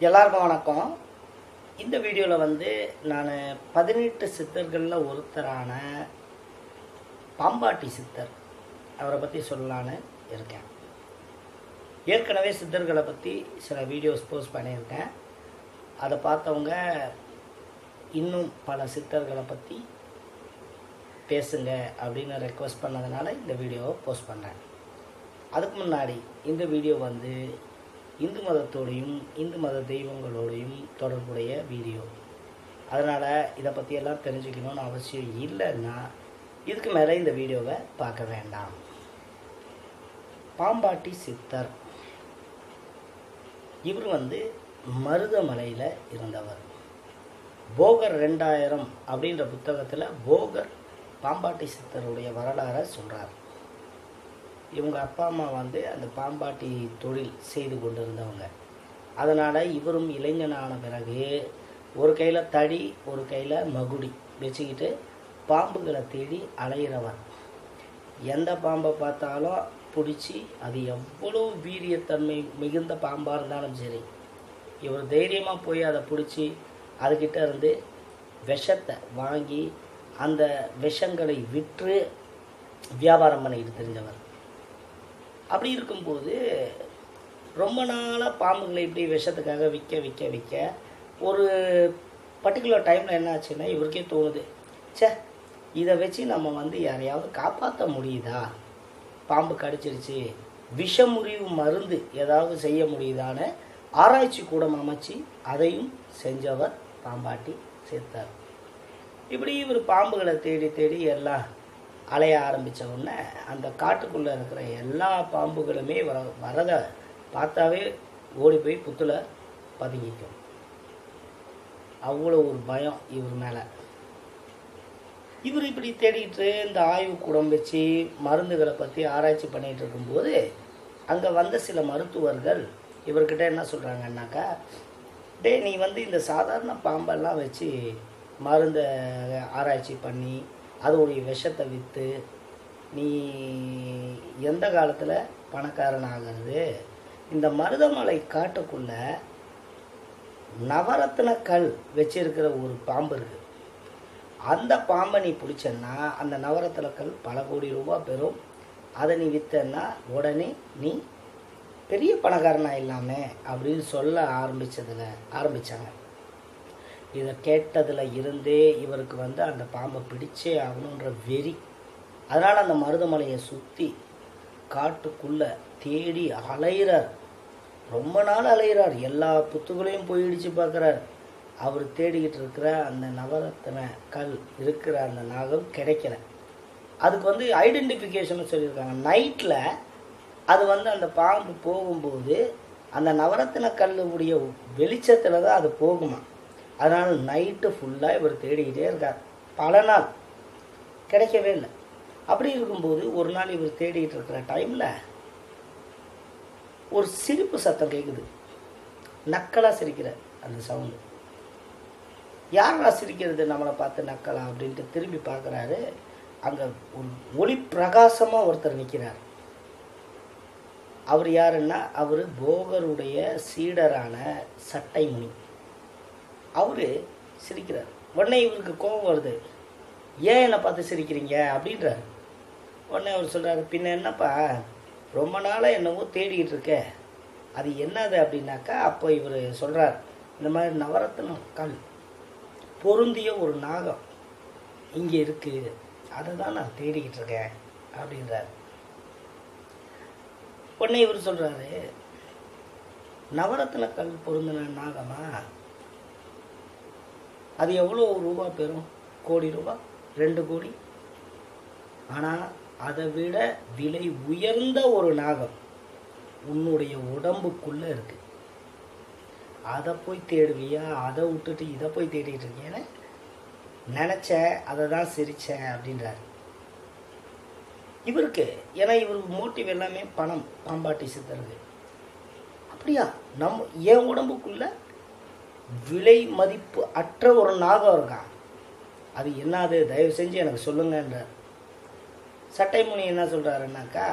எல்லாருக்கும் வணக்கம். இந்த வீடியோவில் வந்து நான் 18 சித்தர்களில் ஒருத்தரான பாம்பாட்டி சித்தர் அவரை பற்றி சொல்லலான்னு இருக்கேன். ஏற்கனவே சித்தர்களை பற்றி சில வீடியோஸ் போஸ்ட் பண்ணியிருக்கேன். அதை பார்த்தவங்க இன்னும் பல சித்தர்களை பற்றி பேசுங்க அப்படின்னு ரெக்வஸ்ட் பண்ணதுனால இந்த வீடியோவை போஸ்ட் பண்ணேன். அதுக்கு முன்னாடி இந்த வீடியோ வந்து இந்து மதத்தோடையும் இந்து மத தெய்வங்களோடையும் தொடர்புடைய வீடியோ. அதனால் இதை பற்றியெல்லாம் தெரிஞ்சுக்கணும்னு அவசியம் இல்லைன்னா இதுக்கு மேலே இந்த வீடியோவை பார்க்க வேண்டாம். பாம்பாட்டி சித்தர் இவர் வந்து மருதமலையில் இருந்தவர். போகர் 2000 அப்படின்ற புத்தகத்தில் போகர் பாம்பாட்டி சித்தருடைய வரலாறை சொல்கிறார். இவங்க அப்பா அம்மா வந்து அந்த பாம்பாட்டி தொழில் செய்து கொண்டிருந்தவங்க. அதனால் இவரும் இளைஞனான பிறகு ஒரு கையில் தடி ஒரு கையில் மகுடி வச்சுக்கிட்டு பாம்புகளை தேடி அலையிறவர். எந்த பாம்பை பார்த்தாலும் பிடிச்சி அது எவ்வளோ வீரியத்தன்மை மிகுந்த பாம்பாக இருந்தாலும் சரி, இவர் தைரியமாக போய் அதை பிடிச்சி அதுக்கிட்ட இருந்து விஷத்தை வாங்கி அந்த விஷங்களை விற்று வியாபாரம் பண்ணிக்கிட்டு தெரிஞ்சவர். அப்படி இருக்கும்போது ரொம்ப நாளாக பாம்புகளை இப்படி விஷத்துக்காக விற்க ஒரு பர்டிகுலர் டைமில் என்ன ஆச்சுன்னா இவருக்கே தோணுது, இதை வச்சு நம்ம வந்து யாரையாவது காப்பாற்ற முடியுதா, பாம்பு கடிச்சிருச்சு, விஷமுறிவு மருந்து ஏதாவது செய்ய முடியுதான்னு ஆராய்ச்சி கூடம் அமைச்சு அதையும் செஞ்சவர் பாம்பாட்டி சித்தர். இப்படி இவர் பாம்புகளை தேடி தேடி எல்லாம் அலைய ஆரம்பித்த உடனே அந்த காட்டுக்குள்ளே இருக்கிற எல்லா பாம்புகளுமே வரதை பார்த்தாவே ஓடி போய் புத்தில் பதுங்கிக்கும். அவ்வளோ ஒரு பயம் இவர் மேலே. இவர் இப்படி தேடிட்டு இந்த ஆய்வு கூடம் வச்சு மருந்துகளை பற்றி ஆராய்ச்சி பண்ணிகிட்டு இருக்கும்போது அங்கே வந்த சில மருத்துவர்கள் இவர்கிட்ட என்ன சொல்கிறாங்கன்னாக்கா, நீ வந்து இந்த சாதாரண பாம்பெல்லாம் வச்சு மருந்தை ஆராய்ச்சி பண்ணி அதோடைய விஷத்தை விற்று நீ எந்த காலத்தில் பணக்காரன் ஆகிறது? இந்த மருதமலை காட்டுக்குள்ளே நவரத்ன கல் வச்சிருக்கிற ஒரு பாம்பு இருக்குது. அந்த பாம்பை நீ பிடிச்சன்னா அந்த நவரத்ன கல் பல கோடி ரூபாய் பெறும். அதை நீ விற்றன்னா உடனே நீ பெரிய பணக்காரனாக இல்லாமே அப்படின்னு சொல்ல ஆரம்பித்தாங்க. இதை கேட்டதில் இருந்தே இவருக்கு வந்து அந்த பாம்பை பிடிச்சே ஆகணுன்ற வெறி. அதனால் அந்த மருதமலையை சுற்றி காட்டுக்குள்ளே தேடி அலைகிறார். ரொம்ப நாள் அலைகிறார். எல்லா புத்துகளையும் போய் இடித்து பார்க்குறார். அவர் தேடிக்கிட்டு இருக்கிற அந்த நவரத்ன கல் இருக்கிற அந்த நாகம் கிடைக்கல. அதுக்கு வந்து ஐடென்டிஃபிகேஷன் சொல்லியிருக்காங்க. நைட்டில் அது வந்து அந்த பாம்பு போகும்போது அந்த நவரத்ன கல்லுடைய வெளிச்சத்தில் தான் அது போகுமா. அதனால் நைட்டு ஃபுல்லாக இவர் தேடிக்கிட்டே இருக்கார். பல நாள் கிடைக்கவே இல்லை. அப்படி இருக்கும்போது ஒரு நாள் இவர் தேடிக்கிட்டு இருக்கிற டைமில் ஒரு சிரிப்பு சத்தம் கேட்குது. நக்கலாக சிரிக்கிற அந்த சவுண்டு. யாரா சிரிக்கிறது நம்மளை பார்த்து நக்கலா அப்படின்ட்டு திரும்பி பார்க்குறாரு. அங்கே ஒரு ஒளி பிரகாசமாக ஒருத்தர் நிற்கிறார். அவர் யாருன்னா அவர் போகருடைய சீடரான சட்டைமுனி. அவர் சிரிக்கிறார். உடனே இவருக்கு கோபம் வருது. ஏன் என்னை பார்த்து சிரிக்கிறீங்க அப்படின்றார். உடனே அவர் சொல்கிறார், பின்ன என்னப்பா ரொம்ப நாளாக என்னவோ தேடிக்கிட்டு இருக்க, அது என்னது அப்படின்னாக்கா, அப்போ இவர் சொல்கிறார், இந்த மாதிரி நவரத்ன கல் பொருந்திய ஒரு நாகம் இங்கே இருக்குது, அதை தான் நான் தேடிக்கிட்டு இருக்கேன் அப்படின்றார். உடனே இவர் சொல்கிறாரு, நவரத்ன கல் பொருந்தின நாகமா, அது எவ்வளோ ரூபா பெறும்? கோடி ரூபா, 2 கோடி. ஆனால் அதை விட விலை உயர்ந்த ஒரு நாகம் உன்னுடைய உடம்புக்குள்ளே இருக்கு. அதை போய் தேடுவியா? அதை விட்டுட்டு இதை போய் தேடிட்டு இருக்கேன்னு நினச்சேன், அதை தான் சிரித்தேன் அப்படின்றார். இவருக்கு ஏன்னா இவருக்கு மோட்டிவ் எல்லாமே பணம். பாம்பாட்டி சித்தருக்கு அப்படியா, என் உடம்புக்குள்ள விலை மதிப்பு அற்ற ஒரு நாகம் இருக்கான், அது என்னது, தயவு செஞ்சு எனக்கு சொல்லுங்கன்றார். சட்டைமுனி என்ன சொல்கிறாருன்னாக்கா,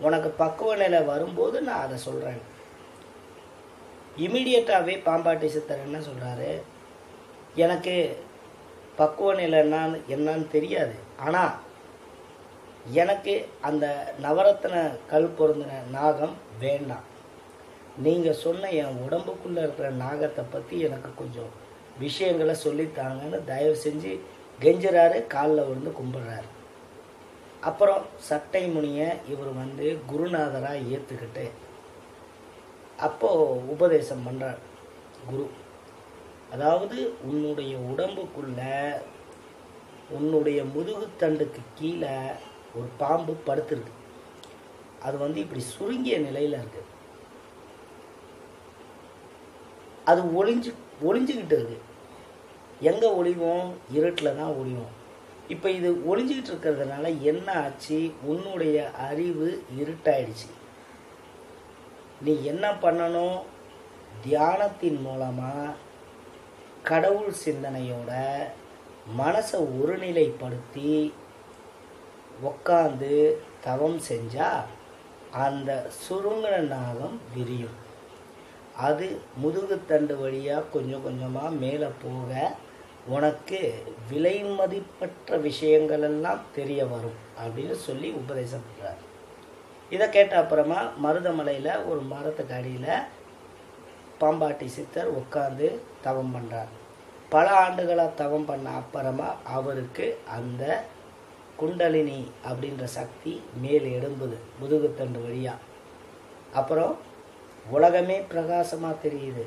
உனக்கு பக்குவ நிலை வரும்போது நான் அதை சொல்கிறேன், இமீடியட்டாகவே பாம்பாட்டி சித்தர் என்ன சொல்கிறாரு, எனக்கு பக்குவ நிலை என்னன்னு தெரியாது, ஆனால் எனக்கு அந்த நவரத்ன கல் பொருந்தின நாகம் வேண்டாம். நீங்கள் சொன்ன என் உடம்புக்குள்ளே இருக்கிற நாகத்தை பற்றி எனக்கு கொஞ்சம் விஷயங்களை சொல்லித்தாங்கன்னு தயவு செஞ்சு கெஞ்சுறாரு, காலில் விழுந்து கும்பிட்றாரு. அப்புறம் சட்டை முனியை இவர் குருநாதராக ஏற்றுக்கிட்டு அப்போது உபதேசம் பண்ணுறார் குரு. அதாவது உன்னுடைய உடம்புக்குள்ள உன்னுடைய முதுகுத்தண்டுக்கு கீழே ஒரு பாம்பு படுத்துருக்கு. அது இப்படி சுருங்கிய நிலையில் இருக்குது. அது ஒளிஞ்சுக்கிட்டு இருக்கு. எங்கே ஒளிவோம்? இருட்டில் தான் ஒளிவோம். இப்போ இது ஒளிஞ்சிக்கிட்டு இருக்கிறதுனால என்ன ஆச்சு? உன்னுடைய அறிவு இருட்டாயிடுச்சு. நீ என்ன பண்ணணும்? தியானத்தின் மூலமாக கடவுள் சிந்தனையோட மனசை ஒருநிலைப்படுத்தி உக்காந்து தவம் செஞ்சால் அந்த சுருங்கின நாகம் விரியும். அது முதுகுத்தண்டு வழியாக கொஞ்சம் கொஞ்சமாக மேலே போக உனக்கு விலை மதிப்பற்ற விஷயங்கள் எல்லாம் தெரிய வரும் அப்படின்னு சொல்லி உபதேசம் பண்ணுறார். இதை கேட்ட அப்புறமா மருதமலையில் ஒரு மரத்துக்கு அடியில் பாம்பாட்டி சித்தர் உட்காந்து தவம் பண்ணுறார். பல ஆண்டுகளாக தவம் பண்ண அப்புறமா அவருக்கு அந்த குண்டலினி அப்படின்ற சக்தி மேல் எழும்புது முதுகுத்தண்டு வழியாக. அப்புறம் உலகமே பிரகாசமாக தெரியுது.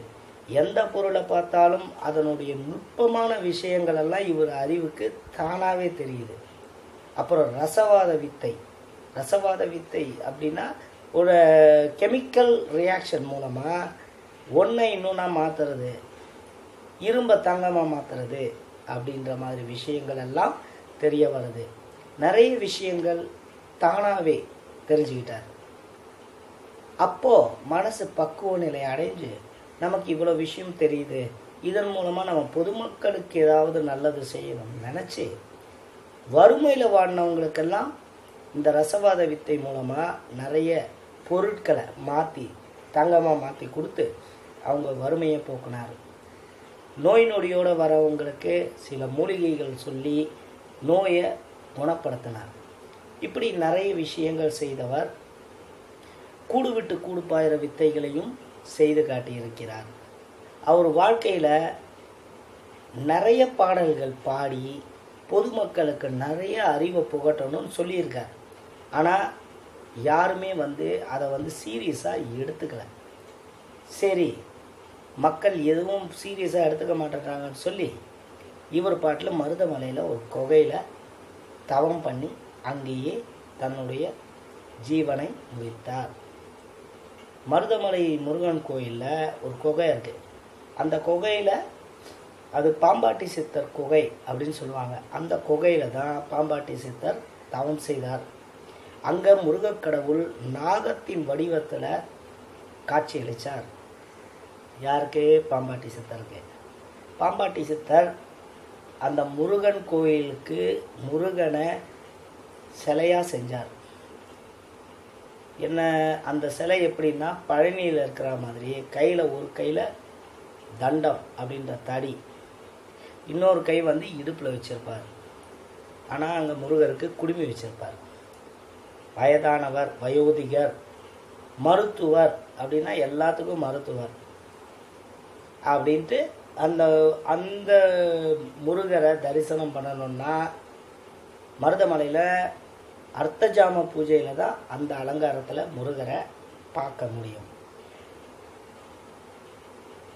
எந்த பொருளை பார்த்தாலும் அதனுடைய நுட்பமான விஷயங்கள் எல்லாம் இவர் அறிவுக்கு தானாகவே தெரியுது. அப்புறம் ரசவாத வித்தை அப்படின்னா ஒரு கெமிக்கல் ரியாக்ஷன் மூலமாக ஒன்றை இன்னொன்னா மாற்றுறது, இரும்பை தங்கமாக மாற்றுறது அப்படின்ற மாதிரி விஷயங்கள் எல்லாம் தெரிய வருது. நிறைய விஷயங்கள் தானாகவே தெரிஞ்சுக்கிட்டார். அப்போது மனசு பக்குவ நிலை அடைஞ்சு நமக்கு இவ்வளோ விஷயம் தெரியுது, இதன் மூலமாக நம்ம பொதுமக்களுக்கு ஏதாவது நல்லது செய்யணும்னு நினச்சி வறுமையில் வாழ்ந்தவங்களுக்கெல்லாம் இந்த ரசவாத வித்தை மூலமாக நிறைய பொருட்களை மாற்றி தங்கமாக மாற்றி கொடுத்து அவங்க வறுமையை போக்குனார். நோய் நொடியோடு வரவங்களுக்கு சில மூலிகைகள் சொல்லி நோயை குணப்படுத்தினார். இப்படி நிறைய விஷயங்கள் செய்தவர். கூடு விட்டு கூடு பாயிற வித்தைகளையும் செய்து காட்டியிருக்கிறார். அவர் வாழ்க்கையில் நிறைய பாடல்கள் பாடி பொதுமக்களுக்கு நிறைய அறிவை புகட்டணும்னு சொல்லியிருக்கார். ஆனால் யாருமே அதை சீரியஸாக எடுத்துக்கல. சரி, மக்கள் எதுவும் சீரியஸாக எடுத்துக்க மாட்டேங்கிறாங்கன்னு சொல்லி இவர் பாட்டில் மருதமலையில் ஒரு குகையில் தவம் பண்ணி அங்கேயே தன்னுடைய ஜீவனை முடித்தார். மருதமலை முருகன் கோயிலில் ஒரு குகை இருக்குது. அந்த குகையில் அது பாம்பாட்டி சித்தர் குகை அப்படின்னு சொல்லுவாங்க. அந்த குகையில் தான் பாம்பாட்டி சித்தர் தவம் செய்தார். அங்கே முருகக்கடவுள் நாகத்தின் வடிவத்தில் காட்சியளித்தார். யாருக்கு? பாம்பாட்டி சித்தருக்கு. பாம்பாட்டி சித்தர் அந்த முருகன் கோயிலுக்கு முருகனை சிலையாக செஞ்சார். என்ன அந்த சிலை எப்படின்னா, பழனியில் இருக்கிற மாதிரி கையில் ஒரு கையில் தண்டம் அப்படின்ற தடி, இன்னொரு கை இடுப்பில் வச்சுருப்பார். ஆனால் அங்கே முருகருக்கு குடுமி வச்சுருப்பார். வயதானவர், வயோதிகர், மருத்துவர் அப்படின்னா எல்லாத்துக்கும் மருத்துவர் அப்படின்ட்டு அந்த அந்த முருகரை தரிசனம் பண்ணணுன்னா மருதமலையில் அர்த்தஜாம பூஜையில் தான் அந்த அலங்காரத்தில் முருகரை பார்க்க முடியும்.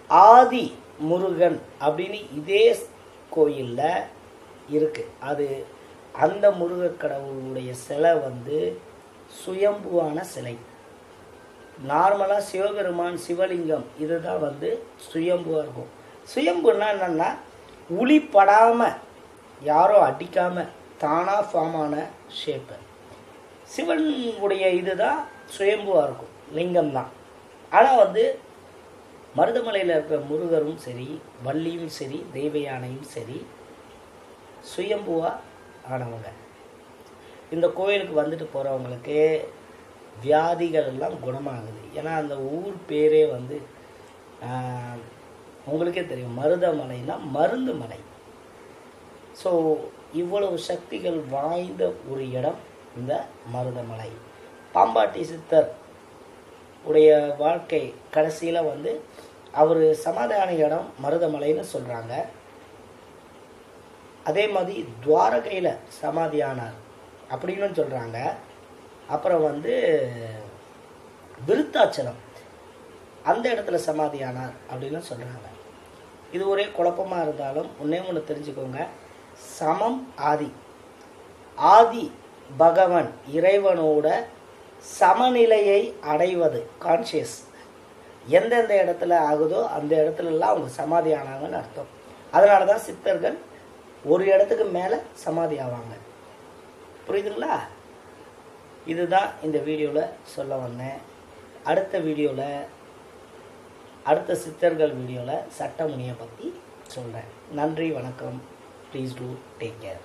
ஆதி முருகன் அப்படின்னு இதே கோயிலில் இருக்குது. அது அந்த முருகக் கடவுளுடைய சிலை சுயம்புவான சிலை. நார்மலாக சிவபெருமான், சிவலிங்கம் இதுதான் சுயம்புவாக இருக்கும். சுயம்புன்னா என்னென்னா உளிப்படாமல் யாரோ அடிக்காமல் தானாக ஃபார்ம் ஆன ஷேப்பு. சிவன் உடைய இதுதான் சுயம்புவாக இருக்கும், லிங்கம் தான். ஆனால் மருதமலையில் இருக்கிற முருகரும் சரி, வள்ளியும் சரி, தெய்வ யானையும் சரி சுயம்புவாக ஆனவங்க. இந்த கோயிலுக்கு வந்துட்டு போகிறவங்களுக்கு வியாதிகள் எல்லாம் குணமாகுது. ஏன்னா அந்த ஊர் பேரே உங்களுக்கே தெரியும், மருதமலைன்னா மருந்து மலை. ஸோ இவ்வளவு சக்திகள் வாய்ந்த ஒரு இடம் இந்த மருதமலை. பாம்பாட்டி சித்தர் உடைய வாழ்க்கை கடைசியில் வந்து அவர் சமாதான இடம் மருதமலைன்னு சொல்கிறாங்க. அதே மாதிரி துவாரகையில் சமாதியானார் அப்படின்னு சொல்கிறாங்க. அப்புறம் வந்து விருத்தாச்சலம் அந்த இடத்துல சமாதியானார் அப்படின்னு சொல்கிறாங்க. இது ஒரே குழப்பமாக இருந்தாலும் ஒன்றே ஒன்று தெரிஞ்சுக்கோங்க, சமம் ஆதி. ஆதி பகவன் இறைவனோட சமநிலையை அடைவது கான்சியஸ் எந்தெந்த இடத்துல ஆகுதோ அந்த இடத்துலலாம் அவங்க சமாதி ஆனாங்கன்னு அர்த்தம். அதனால தான் சித்தர்கள் ஒரு இடத்துக்கு மேலே சமாதி ஆவாங்க. புரியுதுங்களா? இதுதான் இந்த வீடியோவில் சொல்ல வந்தேன். அடுத்த வீடியோவில், அடுத்த சித்தர்கள் வீடியோவில் சட்டமுனியை பற்றி சொல்கிறேன். நன்றி, வணக்கம். Please do take care.